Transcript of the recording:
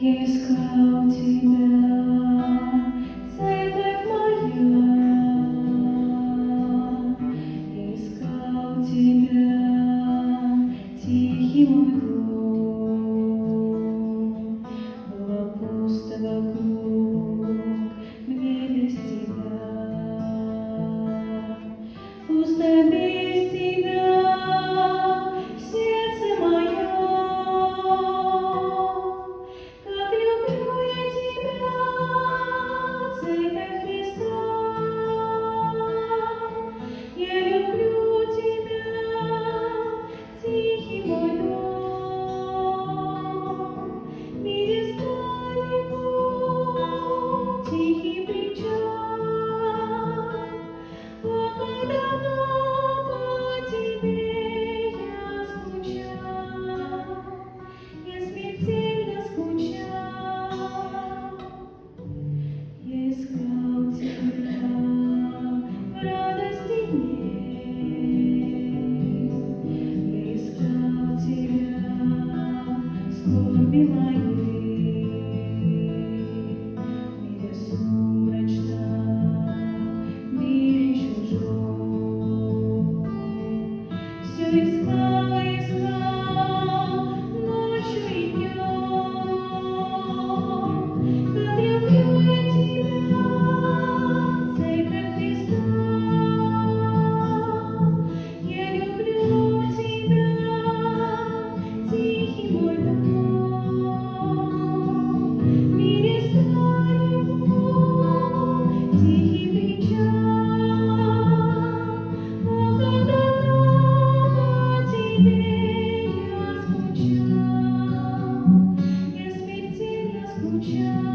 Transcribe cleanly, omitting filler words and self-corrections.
Я искал тебя, церковь моя, я искал тебя, тихий мой друг. Было пусто вокруг, мне без тебя, пусто без тебя, сердце мое. Как люблю я тебя, Церковь Христа. Я люблю тебя, тихий мой дом. В мире далеко, тихий причал. О, как давно по тебе я скучал, я смертельно скучал. Я искал тебя в радости дней, я искал тебя в скорби моей. В мире сумрачном, в мире чужом, все искал, искал ночью и днем. Как люблю я тебя, Церковь Христа. Я люблю тебя, тихий мой дом. В мире далеко, тихий причал. О, как давно по тебе я скучал, я смертельно скучал.